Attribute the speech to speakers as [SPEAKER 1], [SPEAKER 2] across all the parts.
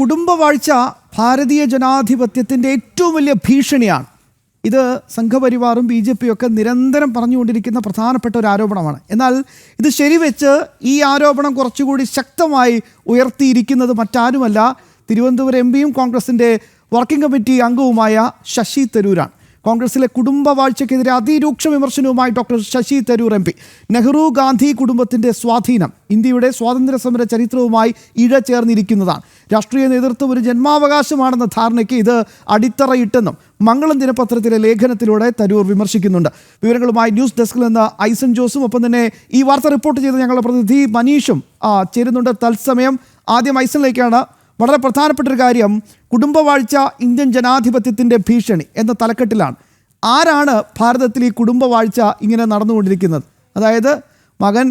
[SPEAKER 1] കുടുംബവാഴ്ച ഭാരതീയ ജനാധിപത്യത്തിൻ്റെ ഏറ്റവും വലിയ ഭീഷണിയാണ്. ഇത് സംഘപരിവാറും BJP ഒക്കെ നിരന്തരം പറഞ്ഞുകൊണ്ടിരിക്കുന്ന പ്രധാനപ്പെട്ട ഒരു ആരോപണമാണ്. എന്നാൽ ഇത് ശരിവെച്ച് ഈ ആരോപണം കുറച്ചുകൂടി ശക്തമായി ഉയർത്തിയിരിക്കുന്നത് മറ്റാരുമല്ല, തിരുവനന്തപുരം MPയും കോൺഗ്രസിൻ്റെ വർക്കിംഗ് കമ്മിറ്റി അംഗവുമായ ശശി തരൂരാണ്. കോൺഗ്രസിലെ കുടുംബവാഴ്ചയ്ക്കെതിരെ അതിരൂക്ഷ വിമർശനവുമായി ഡോക്ടർ ശശി തരൂർ MP. നെഹ്റു ഗാന്ധി കുടുംബത്തിൻ്റെ സ്വാധീനം ഇന്ത്യയുടെ സ്വാതന്ത്ര്യ സമര ചരിത്രവുമായി ഇഴചേർന്നിരിക്കുന്നതാണ്. രാഷ്ട്രീയ നേതൃത്വം ഒരു ജന്മാവകാശമാണെന്ന ധാരണയ്ക്ക് ഇത് അടിത്തറയിട്ടെന്നും മംഗളം ദിനപത്രത്തിലെ ലേഖനത്തിലൂടെ തരൂർ വിമർശിക്കുന്നുണ്ട്. വിവരങ്ങളുമായി ന്യൂസ് ഡെസ്കിൽ നിന്ന് ഐസൻ ജോസും ഒപ്പം തന്നെ ഈ വാർത്ത റിപ്പോർട്ട് ചെയ്ത ഞങ്ങളുടെ പ്രതിനിധി മനീഷും ചേരുന്നുണ്ട് തത്സമയം. ആദ്യം ഐസനിലേക്കാണ്. വളരെ പ്രധാനപ്പെട്ട ഒരു കാര്യം, കുടുംബവാഴ്ച ഇന്ത്യൻ ജനാധിപത്യത്തിൻ്റെ ഭീഷണി എന്ന തലക്കെട്ടിലാണ്. ആരാണ് ഭാരതത്തിൽ ഈ കുടുംബവാഴ്ച ഇങ്ങനെ നടന്നുകൊണ്ടിരിക്കുന്നത്? അതായത് മകൻ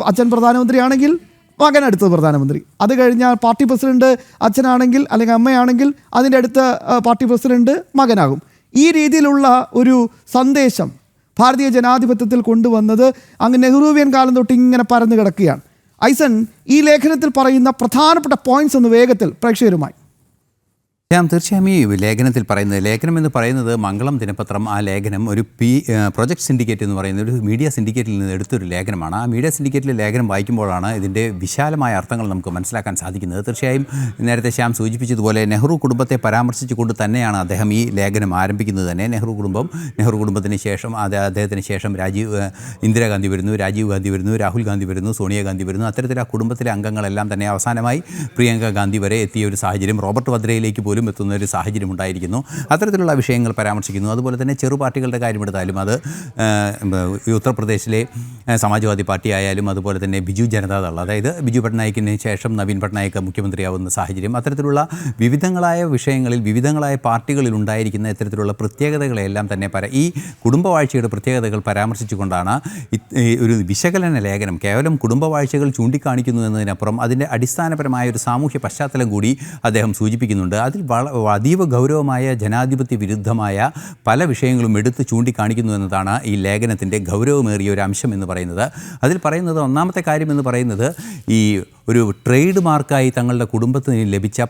[SPEAKER 1] അച്ഛൻ പ്രധാനമന്ത്രിയാണെങ്കിൽ മകൻ അടുത്തത് പ്രധാനമന്ത്രി, അത് കഴിഞ്ഞാൽ പാർട്ടി പ്രസിഡന്റ് അച്ഛനാണെങ്കിൽ അല്ലെങ്കിൽ അമ്മയാണെങ്കിൽ അതിൻ്റെ അടുത്ത പാർട്ടി പ്രസിഡന്റ് മകനാകും. ഈ രീതിയിലുള്ള ഒരു സന്ദേശം ഭാരതീയ ജനാധിപത്യത്തിൽ കൊണ്ടുവന്നത് അങ്ങ് നെഹ്റുവിയൻ കാലം തൊട്ട് ഇങ്ങനെ പരന്നു കിടക്കുകയാണ്. ഐസൻ, ഈ ലേഖനത്തിൽ പറയുന്ന പ്രധാനപ്പെട്ട പോയിന്റ്സ് ഒന്ന് വേഗത്തിൽ പ്രേക്ഷകരുമായി.
[SPEAKER 2] തീർച്ചയായും ഈ ലേഖനത്തിൽ ലേഖനം എന്ന് പറയുന്നത് മംഗളം ദിനപത്രം ആ ലേഖനം ഒരു പ്രൊജക്ട് സിൻഡിക്കേറ്റ് എന്ന് പറയുന്ന ഒരു മീഡിയ സിൻഡിക്കേറ്റിൽ നിന്ന് എടുത്തൊരു ലേഖനമാണ്. ആ മീഡിയ സിൻഡിക്കേറ്റിലെ ലേഖനം വായിക്കുമ്പോഴാണ് ഇതിൻ്റെ വിശാലമായ അർത്ഥങ്ങൾ നമുക്ക് മനസ്സിലാക്കാൻ സാധിക്കുന്നത്. തീർച്ചയായും നേരത്തെ ശ്യാം സൂചിപ്പിച്ചതുപോലെ നെഹ്റു കുടുംബത്തെ പരാമർശിച്ചുകൊണ്ട് തന്നെയാണ് അദ്ദേഹം ഈ ലേഖനം ആരംഭിക്കുന്നത് തന്നെ. നെഹ്റു കുടുംബത്തിന് ശേഷം അദ്ദേഹത്തിന് ശേഷം ഇന്ദിരാഗാന്ധി വരുന്നു, രാജീവ് ഗാന്ധി വരുന്നു, രാഹുൽ ഗാന്ധി വരുന്നു, സോണിയാഗാന്ധി വരുന്നു. അത്തരത്തിൽ ആ കുടുംബത്തിലെ അംഗങ്ങളെല്ലാം തന്നെ അവസാനമായി പ്രിയങ്ക ഗാന്ധി വരെ എത്തിയ ഒരു സാഹചര്യം, റോബർട്ട് വദ്രയിലേക്ക് പോലും എത്തുന്ന ഒരു സാഹചര്യം ഉണ്ടായിരിക്കുന്നു. അത്തരത്തിലുള്ള വിഷയങ്ങൾ പരാമർശിക്കുന്നു. അതുപോലെ തന്നെ ചെറു പാർട്ടികളുടെ കാര്യമെടുത്താലും അത് ഉത്തർപ്രദേശിലെ സമാജ്വാദി പാർട്ടി ആയാലും അതുപോലെ തന്നെ ബിജു ജനതാദൾ, അതായത് ബിജു പട്നായിക്കിന് ശേഷം നവീൻ പട്നായിക് മുഖ്യമന്ത്രിയാവുന്ന സാഹചര്യം, അത്തരത്തിലുള്ള വിവിധങ്ങളായ വിഷയങ്ങളിൽ വിവിധങ്ങളായ പാർട്ടികളിൽ ഉണ്ടായിരിക്കുന്ന ഇത്തരത്തിലുള്ള പ്രത്യേകതകളെല്ലാം തന്നെ ഈ കുടുംബവാഴ്ചയുടെ പ്രത്യേകതകൾ പരാമർശിച്ചുകൊണ്ടാണ് ഒരു വിശകലന ലേഖനം. കേവലം കുടുംബവാഴ്ചകൾ ചൂണ്ടിക്കാണിക്കുന്നു എന്നതിനപ്പുറം അതിൻ്റെ അടിസ്ഥാനപരമായ ഒരു സാമൂഹ്യ പശ്ചാത്തലം കൂടി അദ്ദേഹം സൂചിപ്പിക്കുന്നുണ്ട്. അതിൽ അതീവ ഗൗരവമായ ജനാധിപത്യ വിരുദ്ധമായ പല വിഷയങ്ങളും എടുത്ത് ചൂണ്ടിക്കാണിക്കുന്നു എന്നതാണ് ഈ ലേഖനത്തിൻ്റെ ഗൗരവമേറിയ ഒരു അംശം എന്ന് പറയുന്നത്. അതിൽ പറയുന്നത് ഒന്നാമത്തെ കാര്യം എന്ന് പറയുന്നത് ഈ ഒരു ട്രേഡ് മാർക്കായി തങ്ങളുടെ കുടുംബത്തിന് ലഭിച്ച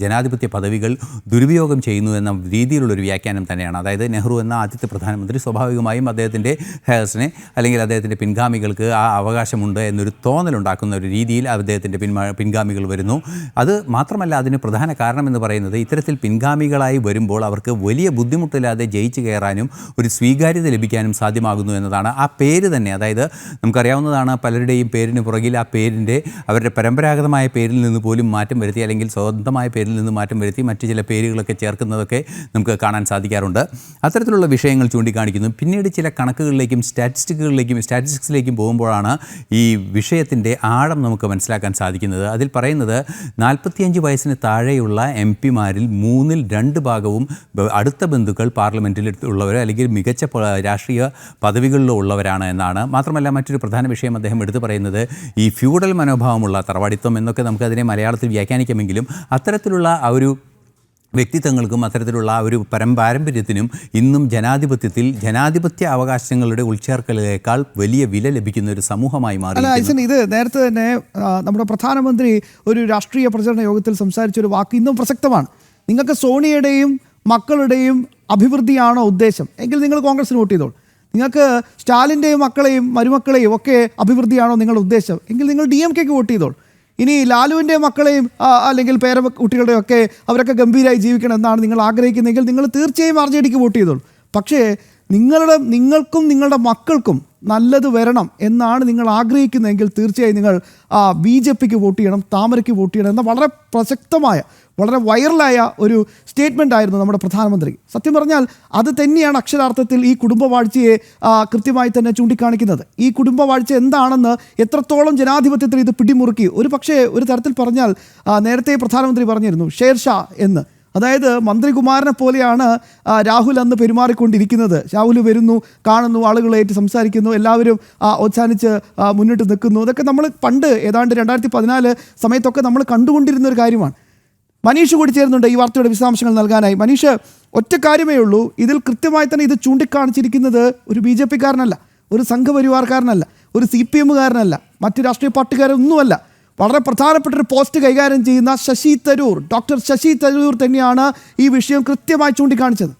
[SPEAKER 2] ജനാധിപത്യ പദവികൾ ദുരുപയോഗം ചെയ്യുന്നു എന്ന രീതിയിലുള്ളൊരു വ്യാഖ്യാനം തന്നെയാണ്. അതായത് നെഹ്റു എന്ന ആദ്യത്തെ പ്രധാനമന്ത്രി സ്വാഭാവികമായും അദ്ദേഹത്തിൻ്റെ ഹേഴ്സിനെ അല്ലെങ്കിൽ അദ്ദേഹത്തിൻ്റെ പിൻഗാമികൾക്ക് ആ അവകാശമുണ്ട് എന്നൊരു തോന്നലുണ്ടാക്കുന്ന ഒരു രീതിയിൽ അദ്ദേഹത്തിൻ്റെ പിൻഗാമികൾ വരുന്നു. അത് മാത്രമല്ല, അതിന് പ്രധാന കാരണം എന്ന് പറയുന്നത് ഇത്തരത്തിൽ പിൻഗാമികളായി വരുമ്പോൾ അവർക്ക് വലിയ ബുദ്ധിമുട്ടില്ലാതെ ജയിച്ചു കയറാനും ഒരു സ്വീകാര്യത ലഭിക്കാനും സാധ്യമാകുന്നു എന്നതാണ്. ആ പേര് തന്നെ, അതായത് നമുക്കറിയാവുന്നതാണ്, പലരുടെയും പേരിന് പുറകിൽ ആ പേരിൻ്റെ അവരുടെ പരമ്പരാഗതമായ പേരിൽ നിന്ന് പോലും മാറ്റം വരുത്തി അല്ലെങ്കിൽ സ്വന്തമായ പേരിൽ നിന്ന് മാറ്റം വരുത്തി മറ്റു ചില പേരുകളൊക്കെ ചേർക്കുന്നതൊക്കെ നമുക്ക് കാണാൻ സാധിക്കാറുണ്ട്. അത്തരത്തിലുള്ള വിഷയങ്ങൾ ചൂണ്ടിക്കാണിക്കുന്നു. പിന്നീട് ചില കണക്കുകളിലേക്കും സ്റ്റാറ്റിസ്റ്റിക്സിലേക്കും പോകുമ്പോഴാണ് ഈ വിഷയത്തിൻ്റെ ആഴം നമുക്ക് മനസ്സിലാക്കാൻ സാധിക്കുന്നത്. അതിൽ പറയുന്നത് 45 വയസ്സിന് താഴെയുള്ള MPമാരിൽ 2/3 അടുത്ത ബന്ധുക്കൾ പാർലമെൻറ്റിൽ ഉള്ളവർ അല്ലെങ്കിൽ മികച്ച രാഷ്ട്രീയ പദവികളിലോ ഉള്ളവരാണ് എന്നാണ്. മാത്രമല്ല, മറ്റൊരു പ്രധാന വിഷയം അദ്ദേഹം എടുത്തു പറയുന്നത് ഈ ഫ്യൂഡൽ മനോഭാവമുള്ള തറവാടിത്വം എന്നൊക്കെ നമുക്കതിനെ മലയാളത്തിൽ വ്യാഖ്യാനിക്കാമെങ്കിലും അത്തരത്തിലുള്ള ആ ഒരു വ്യക്തിത്വങ്ങൾക്കും അത്തരത്തിലുള്ള ഒരു പാരമ്പര്യത്തിനും ഇന്നും ജനാധിപത്യ അവകാശങ്ങളുടെ ഉൾച്ചേർക്കലിനേക്കാൾ വലിയ വില ലഭിക്കുന്ന ഒരു സമൂഹമായി മാറി.
[SPEAKER 1] ഇത് നേരത്തെ തന്നെ നമ്മുടെ പ്രധാനമന്ത്രി ഒരു രാഷ്ട്രീയ പ്രചരണ യോഗത്തിൽ സംസാരിച്ചൊരു വാക്ക് ഇന്നും പ്രസക്തമാണ്. നിങ്ങൾക്ക് സോണിയയുടെയും മക്കളുടെയും അഭിവൃദ്ധിയാണോ ഉദ്ദേശം എങ്കിൽ നിങ്ങൾ കോൺഗ്രസിന് വോട്ട് ചെയ്തോളൂ. നിങ്ങൾക്ക് സ്റ്റാലിൻ്റെയും മക്കളെയും മരുമക്കളെയും ഒക്കെ അഭിവൃദ്ധിയാണോ നിങ്ങളുടെ ഉദ്ദേശം എങ്കിൽ നിങ്ങൾ DMKക്ക് വോട്ട് ചെയ്തോളൂ. ഇനി ലാലുവിൻ്റെ മക്കളെയും അല്ലെങ്കിൽ കുട്ടികളുടെയും ഒക്കെ അവരൊക്കെ ഗംഭീരമായി ജീവിക്കണം എന്നാണ് നിങ്ങൾ ആഗ്രഹിക്കുന്നതെങ്കിൽ നിങ്ങൾ തീർച്ചയായും RJDക്ക് വോട്ട് ചെയ്തോളൂ. പക്ഷേ നിങ്ങൾക്കും നിങ്ങളുടെ മക്കൾക്കും നല്ലത് വരണം എന്നാണ് നിങ്ങൾ ആഗ്രഹിക്കുന്നതെങ്കിൽ തീർച്ചയായും നിങ്ങൾ BJPക്ക് വോട്ട് ചെയ്യണം, താമരയ്ക്ക് വോട്ട് ചെയ്യണം എന്ന വളരെ പ്രസക്തമായ വളരെ വൈറലായ ഒരു സ്റ്റേറ്റ്മെൻ്റ് ആയിരുന്നു നമ്മുടെ പ്രധാനമന്ത്രി. സത്യം പറഞ്ഞാൽ അത് തന്നെയാണ് അക്ഷരാർത്ഥത്തിൽ ഈ കുടുംബവാഴ്ചയെ കൃത്യമായി തന്നെ ചൂണ്ടിക്കാണിക്കുന്നത്. ഈ കുടുംബവാഴ്ച എന്താണെന്ന് എത്രത്തോളം ജനാധിപത്യത്തിൽ ഇത് പിടിമുറുക്കി. ഒരു പക്ഷേ ഒരു തരത്തിൽ പറഞ്ഞാൽ നേരത്തെ പ്രധാനമന്ത്രി പറഞ്ഞിരുന്നു ഷേർഷാ എന്ന്. അതായത് മന്ത്രികുമാരനെ പോലെയാണ് രാഹുൽ അന്ന് പെരുമാറിക്കൊണ്ടിരിക്കുന്നത്. രാഹുൽ വരുന്നു, കാണുന്നു, ആളുകളായിട്ട് സംസാരിക്കുന്നു, എല്ലാവരും ഓച്ചാനിച്ച് മുന്നിട്ട് നിൽക്കുന്നു. അതൊക്കെ നമ്മൾ പണ്ട് ഏതാണ്ട് 2014 സമയത്തൊക്കെ നമ്മൾ കണ്ടുകൊണ്ടിരുന്ന ഒരു കാര്യമാണ്. മനീഷ് കൂടി ചേരുന്നുണ്ട് ഈ വാർത്തയുടെ വിശദാംശങ്ങൾ നൽകാനായി. മനീഷ്, ഒറ്റ കാര്യമേ ഉള്ളൂ, ഇതിൽ കൃത്യമായി തന്നെ ഇത് ചൂണ്ടിക്കാണിച്ചിരിക്കുന്നത് ഒരു BJPക്കാരനല്ല, ഒരു സംഘപരിവാർക്കാരനല്ല, ഒരു CPMകാരനല്ല, മറ്റ് രാഷ്ട്രീയ പാർട്ടിക്കാരൊന്നുമല്ല, വളരെ പ്രധാനപ്പെട്ട ഒരു പോസ്റ്റ് കൈകാര്യം ചെയ്യുന്ന ശശി തരൂർ, ഡോക്ടർ ശശി തരൂർ തന്നെയാണ് ഈ വിഷയം കൃത്യമായി ചൂണ്ടിക്കാണിച്ചത്.